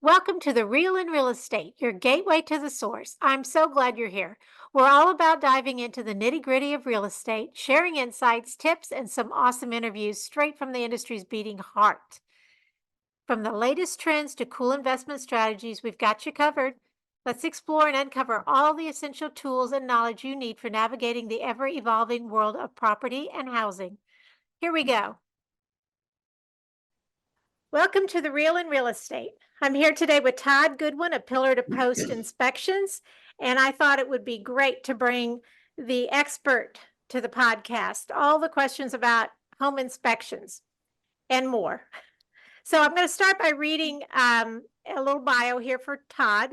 Welcome to The Real in Real Estate, your gateway to the source. I'm so glad you're here. We're all about diving into the nitty gritty of real estate, sharing insights, tips, and some awesome interviews straight from the industry's beating heart. From the latest trends to cool investment strategies, we've got you covered. Let's explore and uncover all the essential tools and knowledge you need for navigating the ever evolving world of property and housing. Here we go. Welcome to The Real in Real Estate. I'm here today with Todd Goodwin of Pillar to Post Inspections, and I thought it would be great to bring the expert to the podcast, all the questions about home inspections and more. So I'm going to start by reading a little bio here for Todd.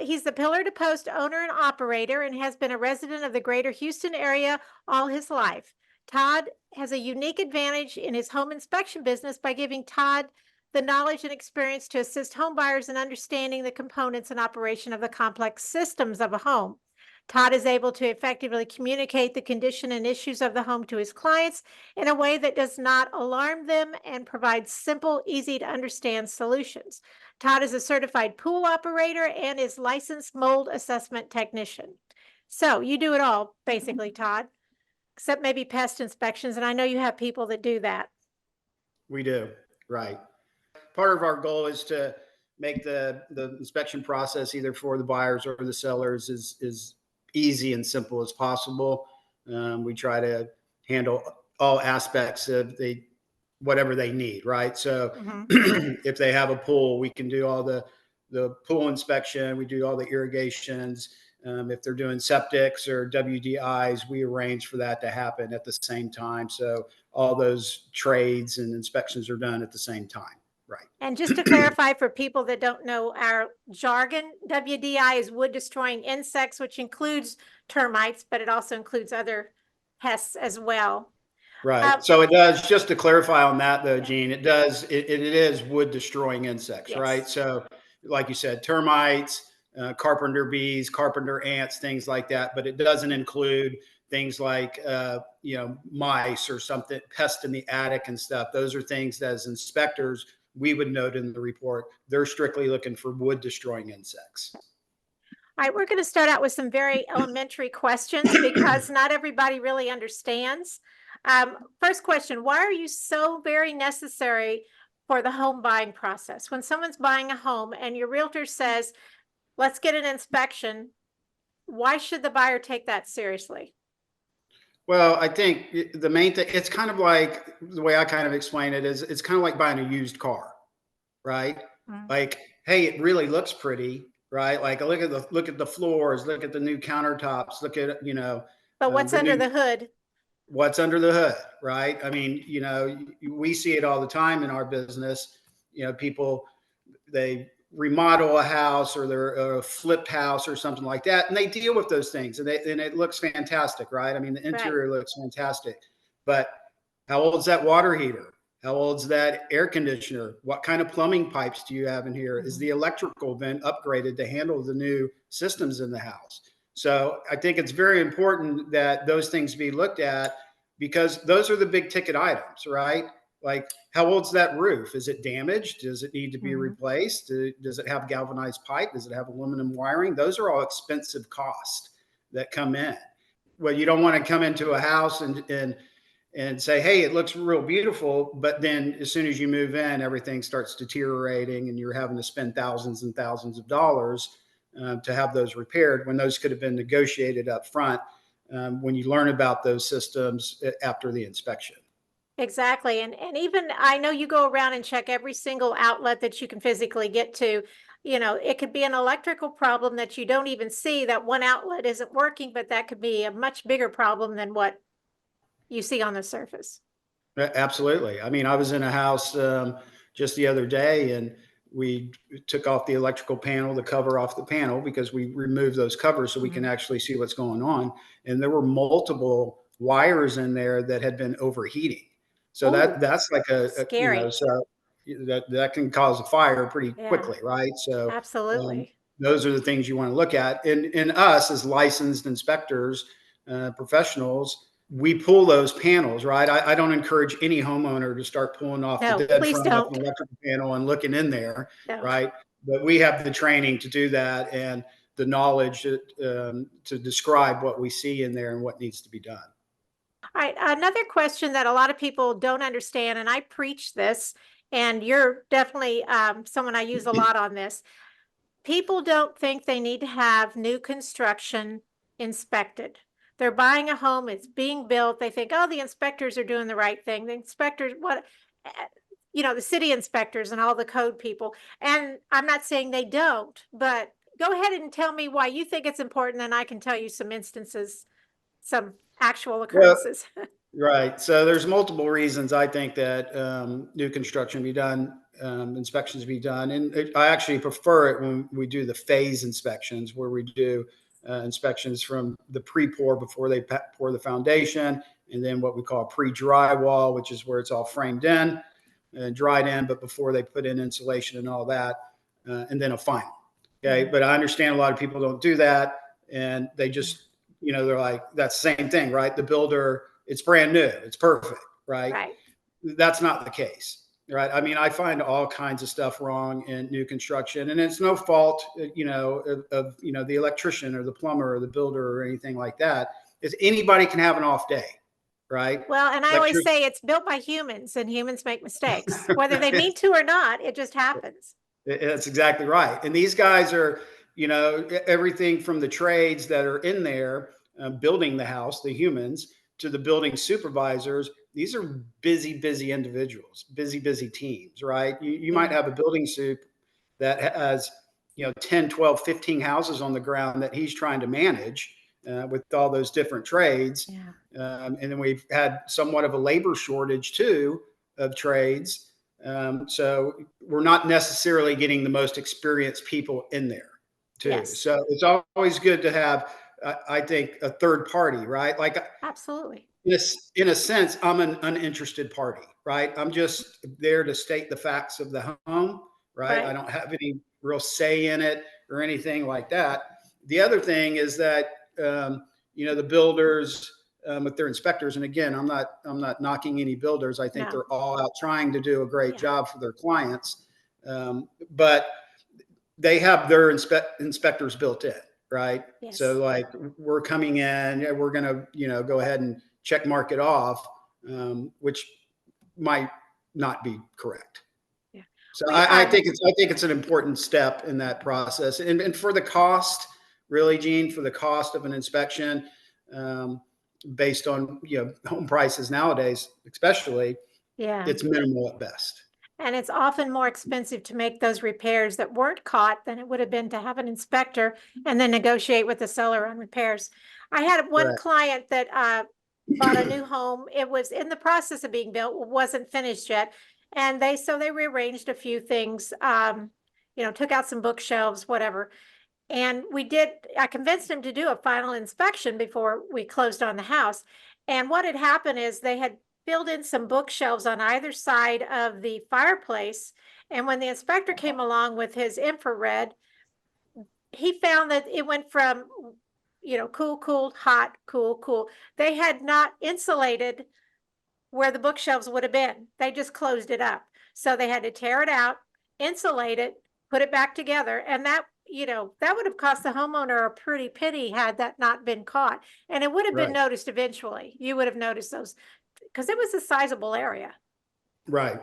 He's the Pillar to Post owner and operator and has been a resident of the greater Houston area all his life. Todd has a unique advantage in his home inspection business by giving Todd the knowledge and experience to assist home buyers in understanding the components and operation of the complex systems of a home. Todd is able to effectively communicate the condition and issues of the home to his clients in a way that does not alarm them and provides simple, easy to understand solutions. Todd is a certified pool operator and is licensed mold assessment technician. So you do it all, basically, Todd, except maybe pest inspections. And I know you have people that do that. We do, right. Part of our goal is to make the inspection process either for the buyers or the sellers is easy and simple as possible. We try to handle all aspects of whatever they need, right? So if they have a pool, we can do all the pool inspection. We do all the irrigations. If they're doing septics or WDIs, we arrange for that to happen at the same time. So all those trades and inspections are done at the same time. Right. And just to clarify for people that don't know our jargon, WDI is wood destroying insects, which includes termites, but it also includes other pests as well. Right. So it does, just to clarify on that though, Jean, it is wood destroying insects, yes. Right? So like you said, termites, carpenter bees, carpenter ants, things like that, but it doesn't include things like, mice or something, pests in the attic and stuff. Those are things that as inspectors, we would note in the report. They're strictly looking for wood destroying insects. All right, we're going to start out with some very elementary questions because not everybody really understands. First question, why are you so very necessary for the home buying process? When someone's buying a home and your realtor says, let's get an inspection, why should the buyer take that seriously? Well, I think the main thing, it's kind of like the way I kind of explain it is it's kind of like buying a used car, right? Like, hey, it really looks pretty, right? Like look at the floors, look at the new countertops, look at, but what's under the hood? What's under the hood, right? I mean, we see it all the time in our business. People, they remodel a house or they're a flipped house or something like that, and they deal with those things, and it looks fantastic, right? I mean, the interior looks fantastic, but how old is that water heater? How old is that air conditioner? What kind of plumbing pipes do you have in here? Is the electrical vent upgraded to handle the new systems in the house? So I think it's very important that those things be looked at because those are the big ticket items, right? Like, how old's that roof? Is it damaged? Does it need to be replaced? Does it have galvanized pipe? Does it have aluminum wiring? Those are all expensive costs that come in. Well, you don't want to come into a house and say, hey, it looks real beautiful. But then as soon as you move in, everything starts deteriorating and you're having to spend thousands and thousands of dollars to have those repaired when those could have been negotiated up front when you learn about those systems after the inspection. Exactly. And even I know you go around and check every single outlet that you can physically get to. It could be an electrical problem that you don't even see, that one outlet isn't working, but that could be a much bigger problem than what you see on the surface. Absolutely. I mean, I was in a house just the other day and we took off the electrical panel, the cover off the panel, because we removed those covers so we can actually see what's going on. And there were multiple wires in there that had been overheating. So that's like scary. So that can cause a fire pretty quickly, right? So absolutely. Those are the things you want to look at. And us as licensed inspectors, professionals, we pull those panels, right? I don't encourage any homeowner to start pulling off the No, dead please front of don't. an electrical panel and looking in there, No. right? But we have the training to do that and the knowledge to describe what we see in there and what needs to be done. All right, another question that a lot of people don't understand, and I preach this, and you're definitely someone I use a lot on this. People don't think they need to have new construction inspected. They're buying a home, it's being built. They think, oh, the inspectors are doing the right thing. The inspectors, what, eh, the city inspectors and all the code people. And I'm not saying they don't, but go ahead and tell me why you think it's important. Then I can tell you some instances, some actual Well, occurrences. right. So there's multiple reasons I think that new construction be done, inspections be done, and I actually prefer it when we do the phase inspections, where we do inspections from the pre-pour before they pour the foundation, and then what we call pre-drywall, which is where it's all framed in and dried in, but before they put in insulation and all that, and then a final. Okay, but I understand a lot of people don't do that, and they just, they're like, that's the same thing, right? The builder, it's brand new, it's perfect, right? Right. That's not the case, right? I mean, I find all kinds of stuff wrong in new construction, and it's no fault, of the electrician or the plumber or the builder or anything like that. Is anybody can have an off day, right? Well, and I always say it's built by humans and humans make mistakes, whether they mean to or not, it just happens. That's exactly right. And these guys are, everything from the trades that are in there building the house, the humans, to the building supervisors. These are busy, busy individuals, busy, busy teams, right? You might have a building soup that has, 10, 12, 15 houses on the ground that he's trying to manage with all those different trades. Yeah. And then we've had somewhat of a labor shortage too of trades. So we're not necessarily getting the most experienced people in there too. Yes. So it's always good to have, I think, a third party, right? Like Absolutely. in a sense, I'm an uninterested party, right? I'm just there to state the facts of the home, right? I don't have any real say in it or anything like that. The other thing is that, the builders, with their inspectors. And again, I'm not knocking any builders. I think they're all out trying to do a great job for their clients. But they have their inspectors built in, right? Yes. So like we're coming in, we're going to, go ahead and check mark it off, which might not be correct. Yeah. So I think it's an important step in that process. And for the cost, really, Gene, for the cost of an inspection, based on home prices nowadays, especially, it's minimal at best. And it's often more expensive to make those repairs that weren't caught than it would have been to have an inspector and then negotiate with the seller on repairs. I had one client that bought a new home. It was in the process of being built, wasn't finished yet. And they rearranged a few things, took out some bookshelves, whatever. And I convinced him to do a final inspection before we closed on the house. And what had happened is they had filled in some bookshelves on either side of the fireplace. And when the inspector came along with his infrared, he found that it went from, cool, cool, hot, cool, cool. They had not insulated where the bookshelves would have been. They just closed it up. So they had to tear it out, insulate it, put it back together. And that would have cost the homeowner a pretty penny had that not been caught. And it would have been noticed eventually. You would have noticed those because it was a sizable area. Right.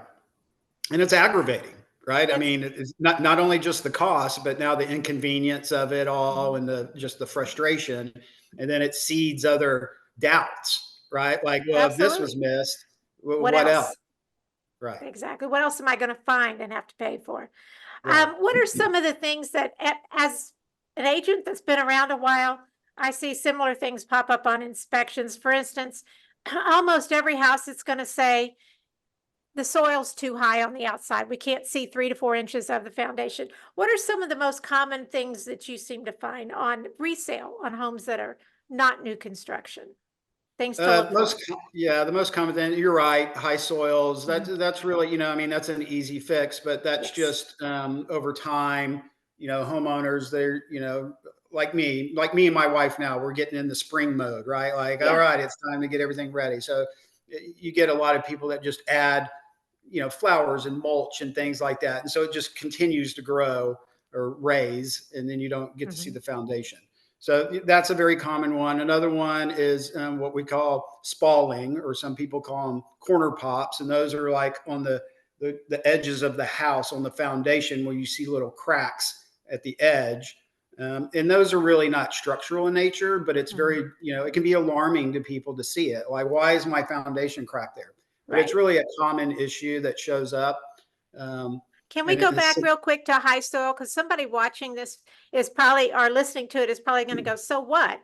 And it's aggravating, right? I mean, it's not only just the cost, but now the inconvenience of it all and just the frustration. And then it seeds other doubts, right? Like, well, if this was missed, what else? Right. Exactly. What else am I going to find and have to pay for? What are some of the things that, as an agent that's been around a while, I see similar things pop up on inspections? For instance, almost every house it's going to say the soil's too high on the outside. We can't see 3 to 4 inches of the foundation. What are some of the most common things that you seem to find on resale on homes that are not new construction? Things to look for. The most common thing, you're right, high soils. That's really, that's an easy fix, but that's just over time, homeowners, they're, like me and my wife now, we're getting in the spring mode, right? Like, all Yeah. right, it's time to get everything ready. So you get a lot of people that just add, flowers and mulch and things like that. And so it just continues to grow or raise, and then you don't get to see Mhm. the foundation. So that's a very common one. Another one is what we call spalling, or some people call them corner pops. And those are like on the edges of the house on the foundation where you see little cracks at the edge. And those are really not structural in nature, but it's Mhm. very, it can be alarming to people to see it. Like, why is my foundation crack there? But it's Right. really a common issue that shows up. Can we And go it's back real quick to high soil? Because somebody watching this is probably, or listening to it is probably going to go, so what?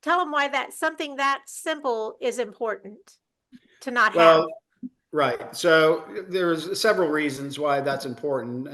Tell them why that something that simple is important to not have. well, right. So there's several reasons why that's important.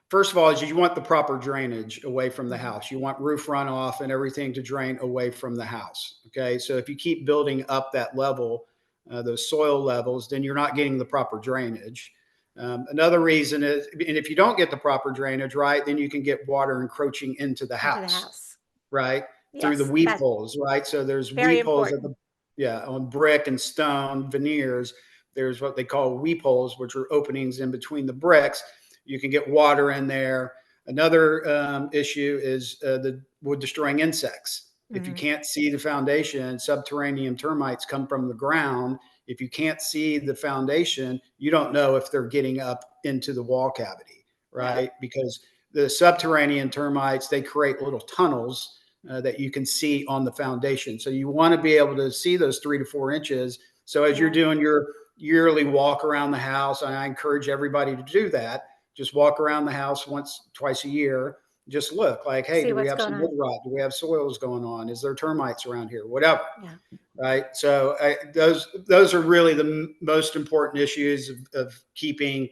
First of all, is you want the proper drainage away from the Mhm. house. You want roof runoff and everything to drain away from the house. Okay. So if you keep building up that level, those soil levels, then you're not getting the proper drainage. Another reason is, and if you don't get the proper drainage, right, then you can get water encroaching into the Into the house, house. right, through the Yes, weep that's holes, right? So there's very weep holes at important. the, yeah, on brick and stone veneers. There's what they call weep holes, which are openings in between the bricks. You can get water in there. Another issue is the wood destroying insects. If you Mhm. can't see the foundation, subterranean termites come from the ground. If you can't see the foundation, you don't know if they're getting up into the wall cavity, Right. right? Because the subterranean termites, they create little tunnels that you can see on the foundation. So you want to be able to see those 3 to 4 inches. So as you're Yeah. doing your yearly walk around the house, and I encourage everybody to do that, just walk around the house once, twice a year. Just look like, hey, See do we what's have going some wood on. rot? Do we have soils going on? Is there termites around here? Whatever, Yeah. right? So those are really the most important issues of keeping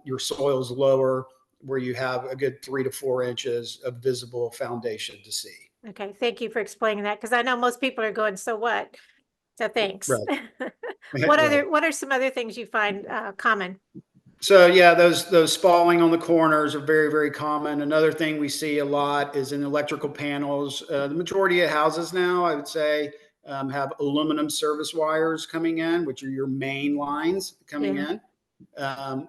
your soils lower, where you have a good 3 to 4 inches of visible foundation to see. Okay. Thank you for explaining that, because I know most people are going, so what? So thanks. Right. Right. What are some other things you find common? So yeah, those spalling on the corners are very, very common. Another thing we see a lot is in electrical panels. The majority of houses now, I would say, have aluminum service wires coming in, which are your main lines coming Yeah. in. Um,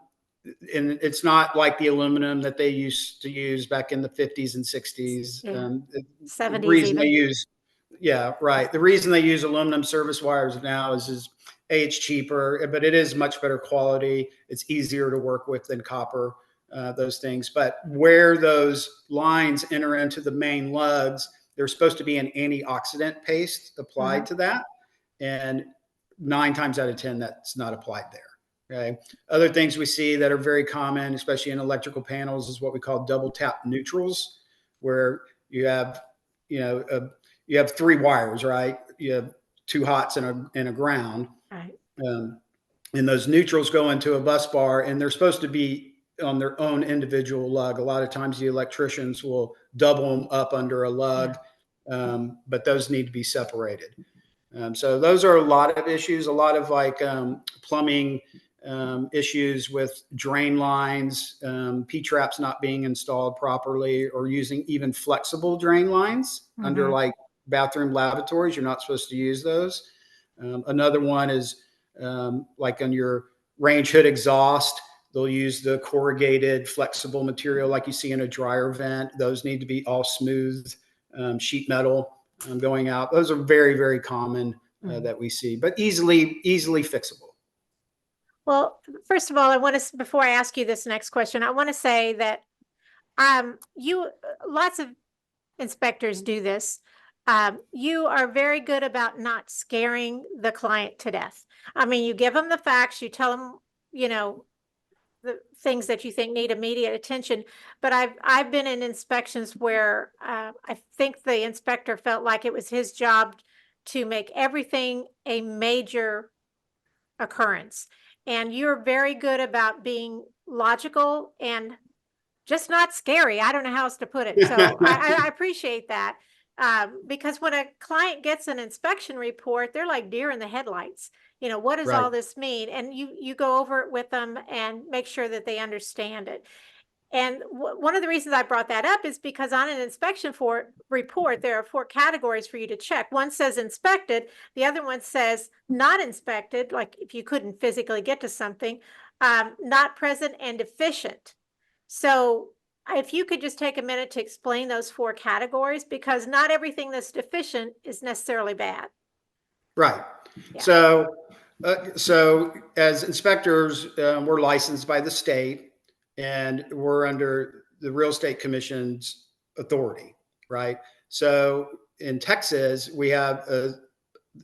and it's not like the aluminum that they used to use back in the 50s and 60s. Yeah. The 70s reason they even. use, yeah, right. The reason they use aluminum service wires now is A, it's cheaper, but it is much better quality. It's easier to work with than copper, those things. But where those lines enter into the main lugs, there's supposed to be an antioxidant paste applied Mhm. to that. And 9 times out of 10, that's not applied there. Okay. Other things we see that are very common, especially in electrical panels, is what we call double tap neutrals, where you have, you know, you have 3 wires, right? You have 2 hots and a ground, Right. um, and those neutrals go into a bus bar, and they're supposed to be on their own individual lug. A lot of times, the electricians will double them up under a Yeah. lug, but those need to be separated. So those are a lot of issues, a lot of like plumbing issues with drain lines, P-traps not being installed properly, or using even flexible drain lines under Mhm. like bathroom lavatories. You're not supposed to use those. Another one is like on your range hood exhaust, they'll use the corrugated flexible material like you see in a dryer vent. Those need to be all smooth sheet metal going out. Those are very, very common Mhm. that we see, but easily fixable. Well, first of all, I want to, before I ask you this next question, I want to say that you lots of inspectors do this. You are very good about not scaring the client to death. I mean, you give them the facts, you tell them, you know, the things that you think need immediate attention. But I've been in inspections where I think the inspector felt like it was his job to make everything a major occurrence. And you're very good about being logical and just not scary. I don't know how else to put it. So I appreciate that. Because when a client gets an inspection report, they're like deer in the headlights. You know, what does Right. all this mean? And you go over it with them and make sure that they understand it. And one of the reasons I brought that up is because on an inspection report, there are 4 categories for you to check. One says inspected, the other one says not inspected, like if you couldn't physically get to something, not present, and deficient. So if you could just take a minute to explain those 4 categories, because not everything that's deficient is necessarily bad. Right. Yeah. So as inspectors, we're licensed by the state, and we're under the Real Estate Commission's authority, right? So in Texas, we have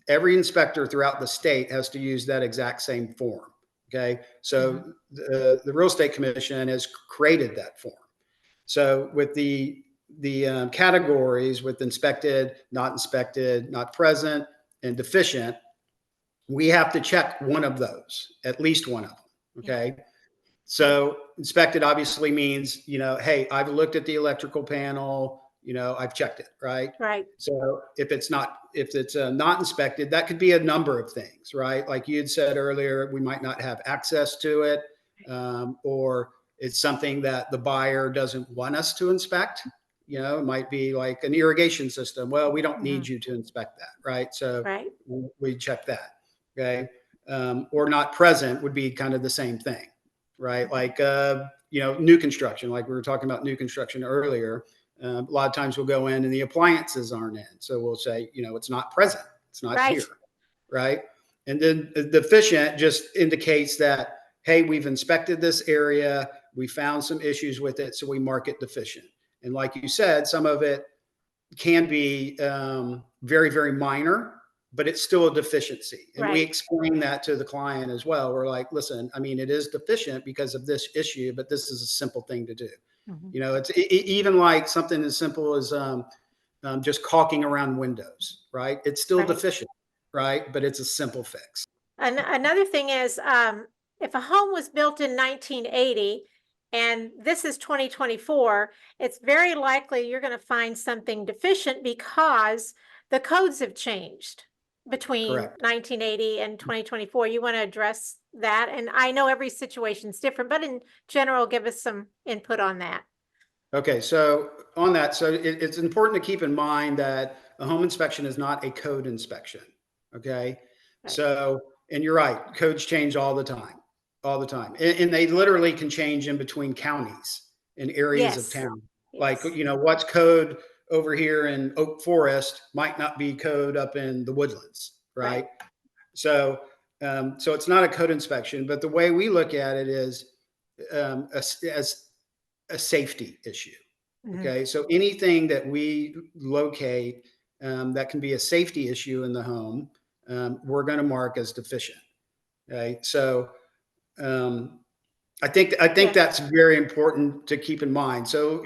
every inspector throughout the state has to use that exact same form. Okay. So the Real Estate Commission has created that form. So with the categories with inspected, not present, and deficient, we have to check one of those, at least one of them. Okay. So inspected obviously means, hey, I've looked at the electrical panel, I've checked it, right? Right. So if it's not inspected, that could be a number of things, right? Like you had said earlier, we might not have access to it, or it's something that the buyer doesn't want us to inspect. It might be like an irrigation system. Well, we don't need you to inspect that, right? So Right. we check that. Okay. Or not present would be kind of the same thing, right? Like, new construction, like we were talking about new construction earlier. A lot of times we'll go in and the appliances aren't in. So we'll say, it's not present. It's not Right. here. Right. And then deficient just indicates that, hey, we've inspected this area. We found some issues with it. So we mark it deficient. And like you said, some of it can be very, very minor, but it's still a deficiency. And we Right. explain that to the client as well. We're like, listen, I mean, it is deficient because of this issue, but this is a simple thing to do. It's even like something as simple as just caulking around windows, right? It's still Right. deficient, right? But it's a simple fix. Another thing is, if a home was built in 1980 and this is 2024, it's very likely you're going to find something deficient because the codes have changed between Correct. 1980 and 2024. You want to address that? And I know every situation is different, but in general, give us some input on that. Okay, so on that, so it's important to keep in mind that a home inspection is not a code inspection. Okay, Right. so, and you're right, codes change all the time, and they literally can change in between counties and areas of Yes. town. Yes. Like, what's code over here in Oak Forest might not be code up in the Woodlands, right? So, so it's not a code inspection, but the way we look at it is as a safety issue. Okay. So anything that we locate that can be a safety issue in the home, we're going to mark as deficient. Okay. So I think that's very important to keep in mind. So,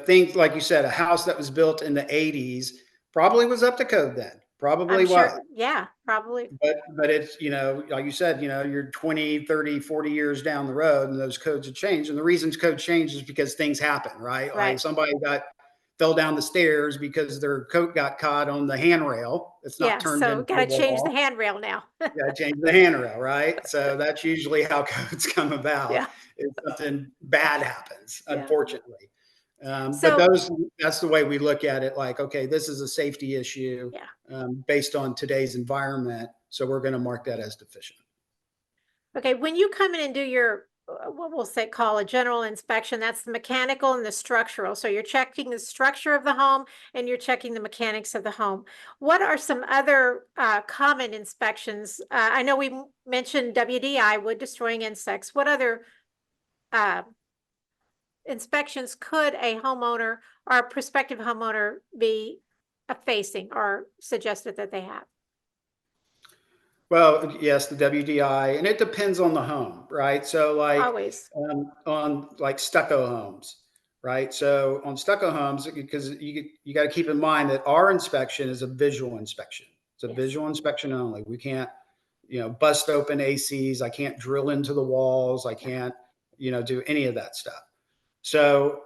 things like you said, a house that was built in the 80s probably was up to code then. Probably I'm was. sure. Yeah, probably. But it's, like you said, you're 20, 30, 40 years down the road and those codes have changed. And the reasons code change is because things happen, right? Like somebody fell down the stairs because their coat got caught on the handrail. It's not turned So into got a to change the wall. handrail now. Yeah, change the handrail, right? So that's usually how codes come about. Yeah. If something bad happens, unfortunately. So but that's the way we look at it. Like, okay, this is a safety issue based on today's environment. So we're going to mark that as deficient. Okay, when you come in and do your, what we'll say, call a general inspection, that's the mechanical and the structural. So you're checking the structure of the home and you're checking the mechanics of the home. What are some other common inspections? I know we mentioned WDI, wood destroying insects. What other inspections could a homeowner or a prospective homeowner be facing or suggested that they have? Well, yes, the WDI, and it depends on the home, right? So like Always. on like stucco homes, right? So on stucco homes, because you got to keep in mind that our inspection is a visual inspection. It's a visual inspection only. We can't, bust open ACs. I can't drill into the walls. I can't, do any of that stuff. So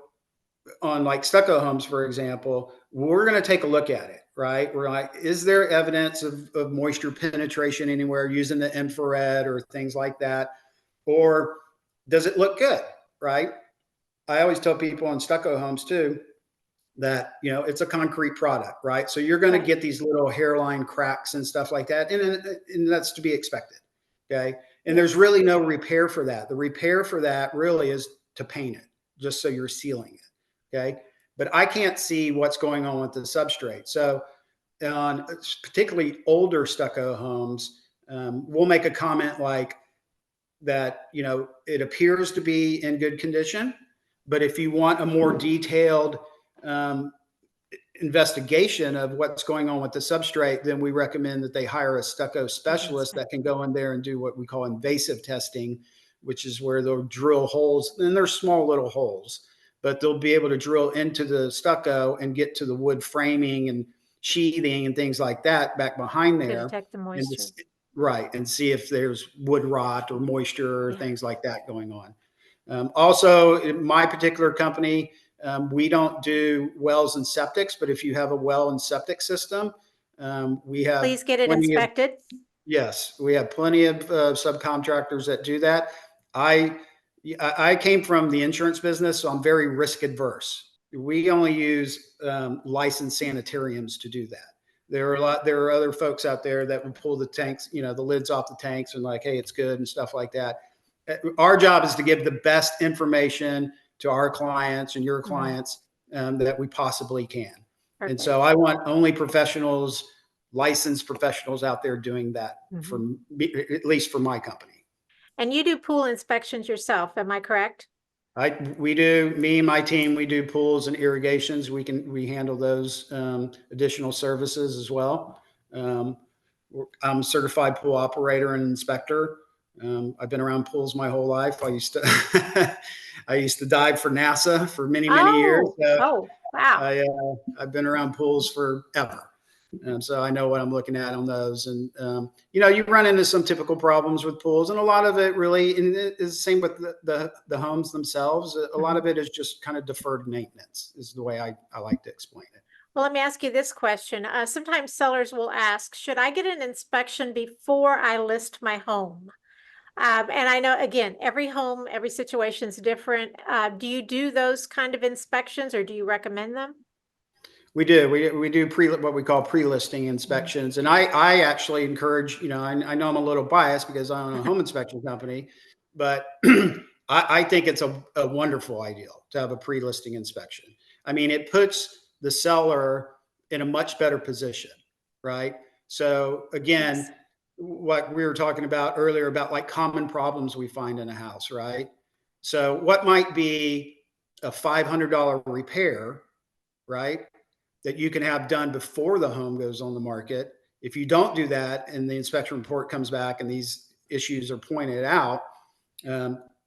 on like stucco homes, for example, we're going to take a look at it, right? We're like, is there evidence of moisture penetration anywhere using the infrared or things like that? Or does it look good, right? I always tell people in stucco homes too, that, it's a concrete product, right? So you're going to Right. get these little hairline cracks and stuff like that. And that's to be expected. Okay. And there's Yes. really no repair for that. The repair for that really is to paint it, just so you're sealing it. Okay. But I can't see what's going on with the substrate. So on particularly older stucco homes, we'll make a comment like that, it appears to be in good condition, but if you want a more detailed um, investigation of what's going on with the substrate, then we recommend that they hire a stucco specialist that can go in there and do what we call invasive testing, which is where they'll drill holes, and they're small little holes, but they'll be able to drill into the stucco and get to the wood framing and sheathing and things like that back behind To there. detect the And moisture. right. And see if there's wood rot or moisture or Yeah. things like that going on. Also, in my particular company, we don't do wells and septics, but if you have a well and septic system, we have Please get it plenty of, inspected. yes, we have plenty of subcontractors that do that. I came from the insurance business, so I'm very risk adverse. We only use licensed sanitariums to do that. There are other folks out there that will pull the tanks, the lids off the tanks and like, hey, it's good and stuff like that. Our job is to give the best information to our clients and your clients that we possibly can. Perfect. And so I want only professionals, licensed professionals out there doing that for me, at least for my company. And you do pool inspections yourself, am I correct? We do, me and my team, we do pools and irrigations. We handle those additional services as well. I'm a certified pool operator and inspector. I've been around pools my whole life. I used to dive for NASA for many years. Oh, wow. I've been around pools forever. So I know what I'm looking at on those. And, you run into some typical problems with pools, and a lot of it really is the same with the homes themselves. A lot of it is just kind of deferred maintenance is the way I like to explain it. Well, let me ask you this question. Sometimes sellers will ask, should I get an inspection before I list my home? And I know, again, every home, every situation is different. Do you do those kind of inspections, or do you recommend them? We do. We do what we call pre-listing inspections. And I actually encourage, I know I'm a little biased because I own a home inspection company, but I think it's a wonderful ideal to have a pre-listing inspection. I mean, it puts the seller in a much better position, right? So again, Yes. what we were talking about earlier about like common problems we find in a house, right? So what might be a $500 repair, right, that you can have done before the home goes on the market. If you don't do that and the inspection report comes back and these issues are pointed out,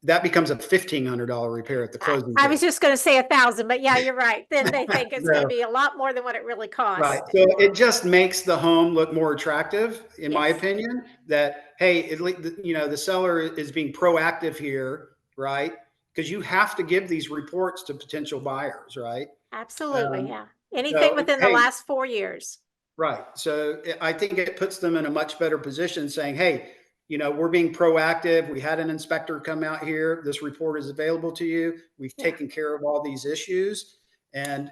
that becomes a $1,500 repair at the closing I was table. just going to say 1,000, but yeah, you're right. Then they think it's going to be a lot more than what it really costs. Right. So it just makes the home look more attractive, in my opinion, that, hey, the seller is being proactive here, right? Because you have to give these reports to potential buyers, right? Absolutely, yeah. Anything So, within the hey, last 4 years. right. So I think it puts them in a much better position saying, hey, we're being proactive. We had an inspector come out here. This report is available to you. We've taken care of all these issues. And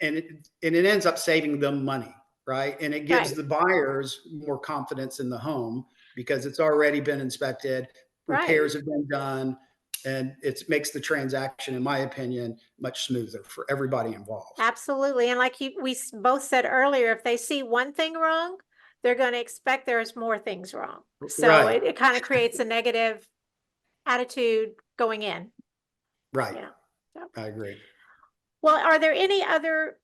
it ends up saving them money, right? And it gives the buyers more confidence in the home because it's already been inspected, repairs have been done, and it makes the transaction, in my opinion, much smoother for everybody involved. Absolutely. And like we both said earlier, if they see one thing wrong, they're going to expect there's more things wrong. So Right. it kind of creates a negative attitude going in. Right. Yeah. So. I agree. Well, are there any other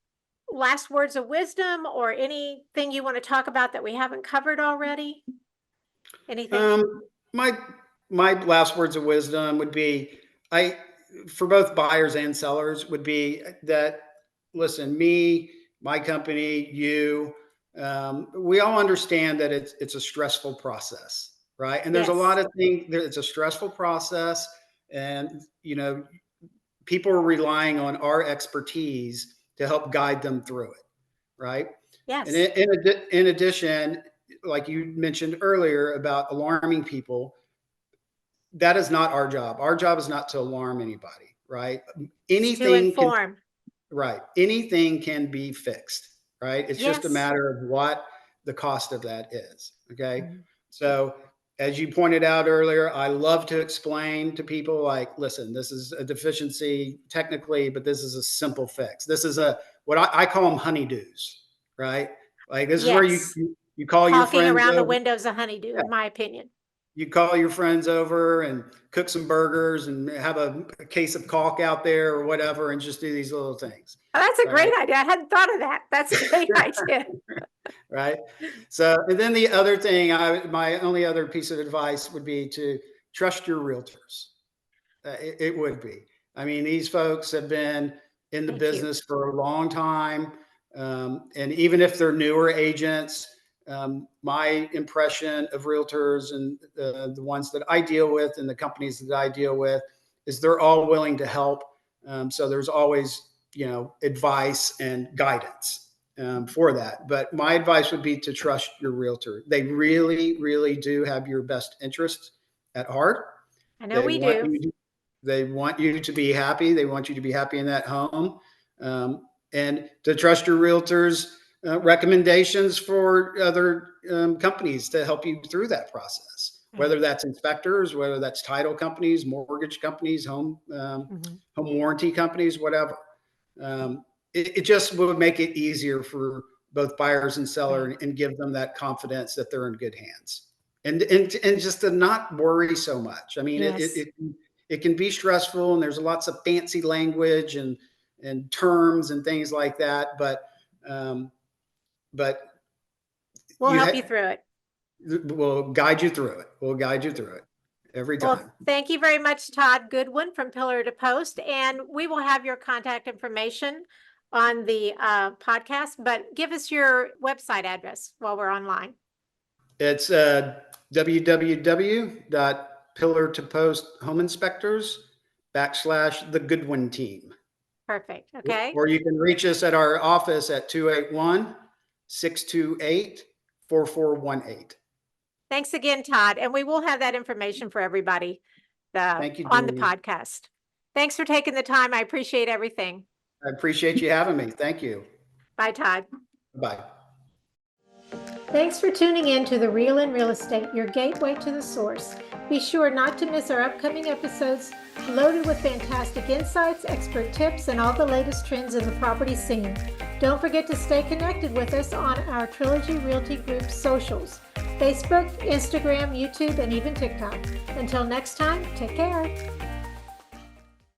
last words of wisdom or anything you want to talk about that we haven't covered already? Anything? My last words of wisdom would be, for both buyers and sellers, would be that, listen, me, my company, you, we all understand that it's a stressful process, right? And there's a lot of things. It's a stressful process, and people are relying on our expertise to help guide them through it, right? Yes. And in addition, like you mentioned earlier about alarming people, that is not our job. Our job is not to alarm anybody, right? To Anything can, inform. right. Anything can be fixed, right? It's just a Yes. matter of what the cost of that is. Okay. Mhm. So, as you pointed out earlier, I love to explain to people like, listen, this is a deficiency technically, but this is a simple fix. This is a what I call them honeydews, right? Like this is where Yes. you call your Caulking friends around the over. windows a honeydew, Yeah, in my opinion. you call your friends over and cook some burgers and have a case of caulk out there or whatever, and just do these little things, Oh, that's a great right? idea. I hadn't thought of that. That's a great idea. Right. So, and then the other thing, my only other piece of advice would be to trust your realtors. It would be. I mean, these folks have been in the Thank you. business for a long time. And even if they're newer agents, my impression of realtors and the ones that I deal with and the companies that I deal with is they're all willing to help. So there's always, advice and guidance for that. But my advice would be to trust your realtor. They really, really do have your best interest at heart. I know They we want do. you they want you to be happy. They want you to be happy in that home, and to trust your realtors' recommendations for other companies to help you through that process. Whether Right. that's inspectors, whether that's title companies, mortgage companies, Mhm. home warranty companies, whatever. It just would make it easier for both buyers and seller Right. and give them that confidence that they're in good hands. And just to not worry so much. I mean, Yes. it can be stressful, and there's lots of fancy language and terms and things like that. Um, but We'll you help you through it. we'll guide you through it. We'll guide you through it every Well, time. thank you very much, Todd Goodwin from Pillar to Post. And we will have your contact information on the podcast, but give us your website address while we're online. It's www.pillartoposthomeInspectors / the Goodwin team. Perfect. Okay. Or you can reach us at our office at 281-628-4418. Thanks again, Todd. And we will have that information for everybody Thank you, on the Julie. podcast. Thanks for taking the time. I appreciate everything. I appreciate you having me. Thank you. Bye, Todd. Bye. Thanks for tuning in to The Real in Real Estate, your gateway to the source. Be sure not to miss our upcoming episodes loaded with fantastic insights, expert tips, and all the latest trends in the property scene. Don't forget to stay connected with us on our Trilogy Realty Group socials: Facebook, Instagram, YouTube, and even TikTok. Until next time, take care.